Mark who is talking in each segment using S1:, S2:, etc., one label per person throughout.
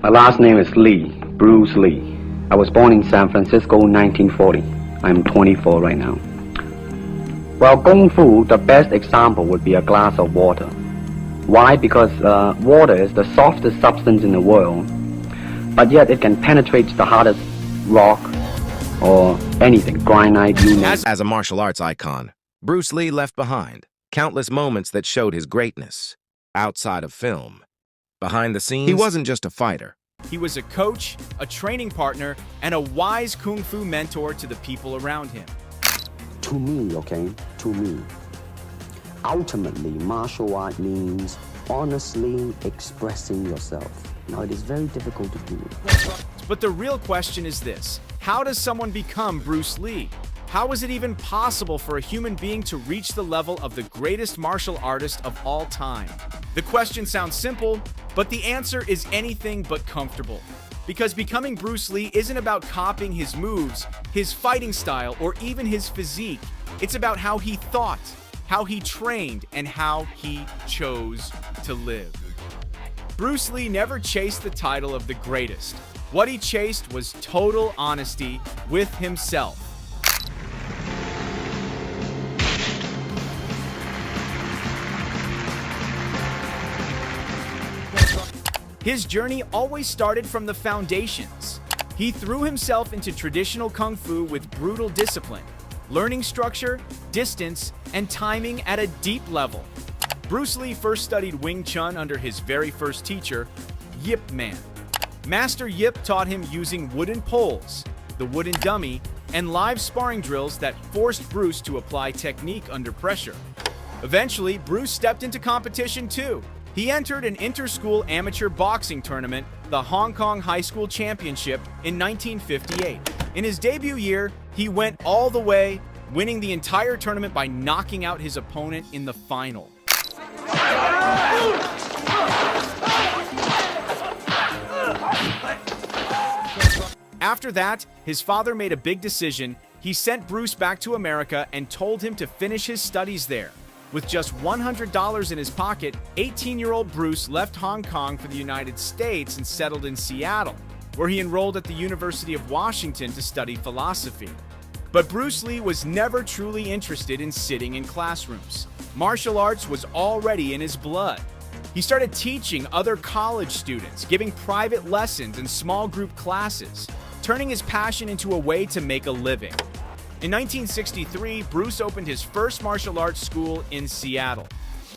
S1: My last name is Lee, Bruce Lee. I was born in San Francisco in 1940. I'm 24 right now. Well, Kung Fu, the best example would be a glass of water. Why? Because water is the softest substance in the world, but yet it can penetrate the hardest rock or anything, granite, you name it.
S2: As a martial arts icon, Bruce Lee left behind countless moments that showed his greatness. Outside of film, behind the scenes, he wasn't just a fighter.
S3: He was a coach, a training partner, and a wise Kung Fu mentor to the people around him.
S4: To me, ultimately, martial art means honestly expressing yourself. Now, it is very difficult to do.
S3: But the real question is this: how does someone become Bruce Lee? How is it even possible for a human being to reach the level of the greatest martial artist of all time? The question sounds simple, but the answer is anything but comfortable. Because becoming Bruce Lee isn't about copying his moves, his fighting style, or even his physique. It's about how he thought, how he trained, and how he chose to live. Bruce Lee never chased the title of the greatest. What he chased was total honesty with himself. His journey always started from the foundations. He threw himself into traditional Kung Fu with brutal discipline, learning structure, distance, and timing at a deep level. Bruce Lee first studied Wing Chun under his very first teacher, Yip Man. Master Yip taught him using wooden poles, the wooden dummy, and live sparring drills that forced Bruce to apply technique under pressure. Eventually, Bruce stepped into competition too. He entered an inter-school amateur boxing tournament, the Hong Kong High School Championship, in 1958. In his debut year, he went all the way, winning the entire tournament by knocking out his opponent in the final. After that, his father made a big decision. He sent Bruce back to America and told him to finish his studies there. With just $100 in his pocket, 18-year-old Bruce left Hong Kong for the United States and settled in Seattle, where he enrolled at the University of Washington to study philosophy. But Bruce Lee was never truly interested in sitting in classrooms. Martial arts was already in his blood. He started teaching other college students, giving private lessons and small group classes, turning his passion into a way to make a living. In 1963, Bruce opened his first martial arts school in Seattle.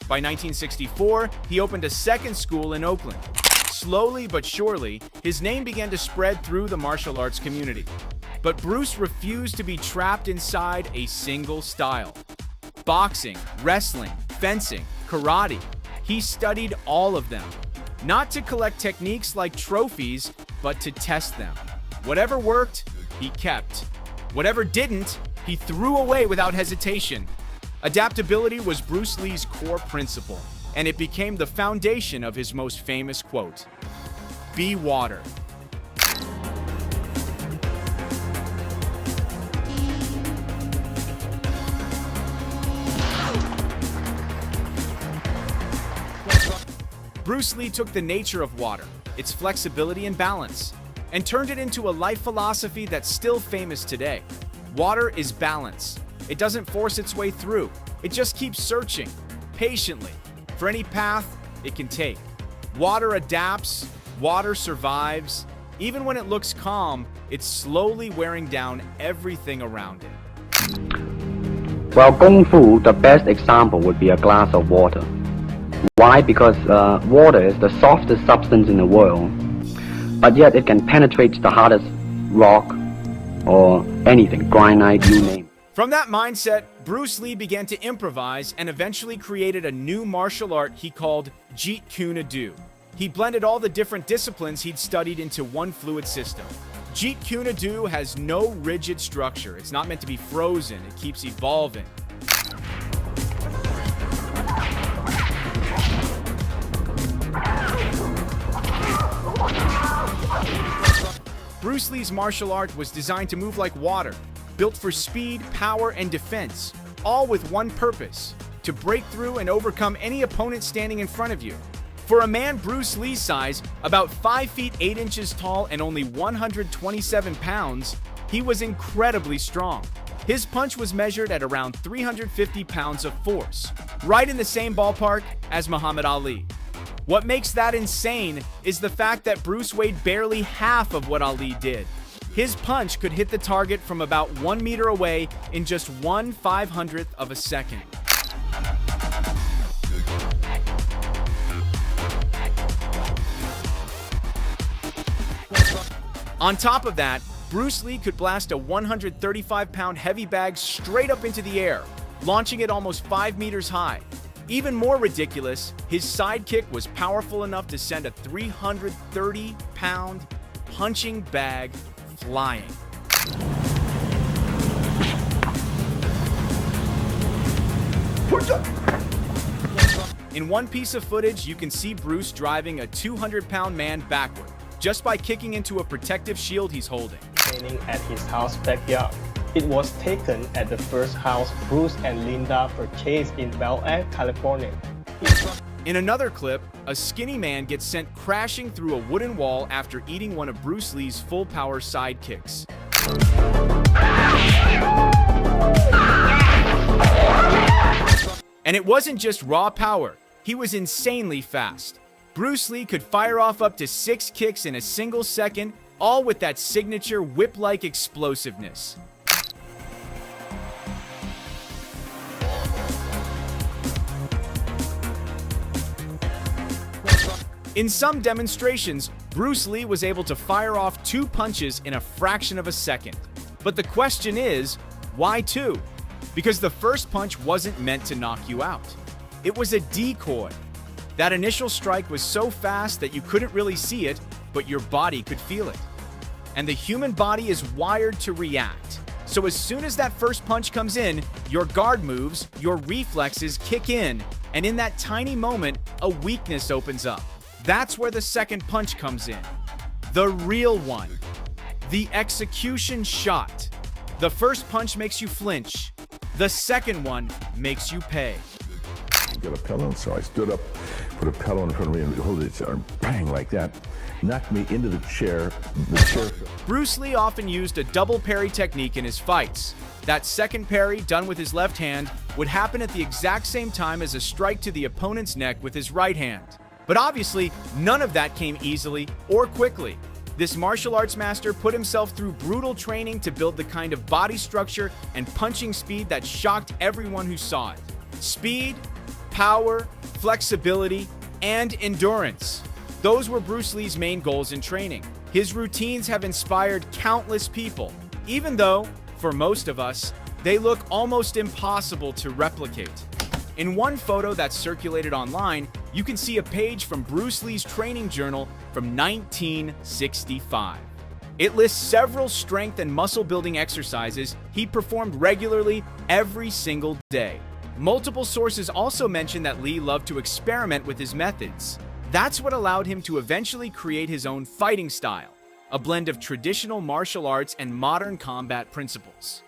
S3: By 1964, he opened a second school in Oakland. Slowly but surely, his name began to spread through the martial arts community. But Bruce refused to be trapped inside a single style. Boxing, wrestling, fencing, karate. He studied all of them. Not to collect techniques like trophies, but to test them. Whatever worked, he kept. Whatever didn't, he threw away without hesitation. Adaptability was Bruce Lee's core principle, and it became the foundation of his most famous quote: "Be water." Bruce Lee took the nature of water, its flexibility and balance, and turned it into a life philosophy that's still famous today. Water is balance. It doesn't force its way through. It just keeps searching, patiently, for any path it can take. Water adapts, water survives. Even when it looks calm, it's slowly wearing down everything around it.
S1: Well, Kung Fu, the best example would be a glass of water. Why? Because water is the softest substance in the world, but yet it can penetrate the hardest rock or anything, granite, you name it.
S3: From that mindset, Bruce Lee began to improvise and eventually created a new martial art he called Jeet Kune Do. He blended all the different disciplines he'd studied into one fluid system. Jeet Kune Do has no rigid structure. It's not meant to be frozen. It keeps evolving. Bruce Lee's martial art was designed to move like water, built for speed, power, and defense, all with one purpose: to break through and overcome any opponent standing in front of you. For a man Bruce Lee's size, about 5 feet 8 inches tall and only 127 pounds, he was incredibly strong. His punch was measured at around 350 pounds of force, right in the same ballpark as Muhammad Ali. What makes that insane is the fact that Bruce weighed barely half of what Ali did. His punch could hit the target from about 1 meter away in just 1/500th of a second. On top of that, Bruce Lee could blast a 135-pound heavy bag straight up into the air, launching it almost 5 meters high. Even more ridiculous, his sidekick was powerful enough to send a 330-pound punching bag flying. In one piece of footage, you can see Bruce driving a 200-pound man backward, just by kicking into a protective shield he's holding.
S5: Training at his house backyard. It was taken at the first house Bruce and Linda purchased in Bel Air, California.
S3: In another clip, a skinny man gets sent crashing through a wooden wall after eating one of Bruce Lee's full-power side kicks. And it wasn't just raw power, he was insanely fast. Bruce Lee could fire off up to 6 kicks in a single second, all with that signature whip-like explosiveness. In some demonstrations, Bruce Lee was able to fire off 2 punches in a fraction of a second. But the question is, why 2? Because the first punch wasn't meant to knock you out. It was a decoy. That initial strike was so fast that you couldn't really see it, but your body could feel it. And the human body is wired to react. So as soon as that first punch comes in, your guard moves, your reflexes kick in, and in that tiny moment, a weakness opens up. That's where the second punch comes in. The real one. The execution shot. The first punch makes you flinch. The second one makes you pay.
S6: Got a pillow, so I stood up, put a pillow in front of me and hold it, and bang, like that, knocked me into the chair.
S3: Bruce Lee often used a double parry technique in his fights. That second parry, done with his left hand, would happen at the exact same time as a strike to the opponent's neck with his right hand. But obviously, none of that came easily or quickly. This martial arts master put himself through brutal training to build the kind of body structure and punching speed that shocked everyone who saw it. Speed, power, flexibility, and endurance. Those were Bruce Lee's main goals in training. His routines have inspired countless people, even though, for most of us, they look almost impossible to replicate. In one photo that's circulated online, you can see a page from Bruce Lee's training journal from 1965. It lists several strength and muscle-building exercises he performed regularly every single day. Multiple sources also mention that Lee loved to experiment with his methods. That's what allowed him to eventually create his own fighting style, a blend of traditional martial arts and modern combat principles.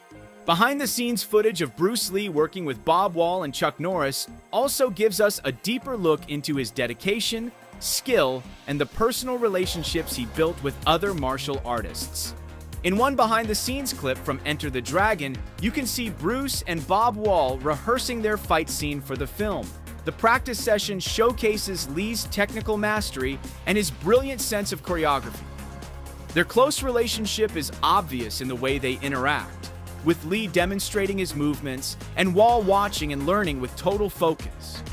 S3: Behind-the-scenes footage of Bruce Lee working with Bob Wall and Chuck Norris also gives us a deeper look into his dedication, skill, and the personal relationships he built with other martial artists. In one behind-the-scenes clip from Enter the Dragon, you can see Bruce and Bob Wall rehearsing their fight scene for the film. The practice session showcases Lee's technical mastery and his brilliant sense of choreography. Their close relationship is obvious in the way they interact, with Lee demonstrating his movements and Wall watching and learning with total focus.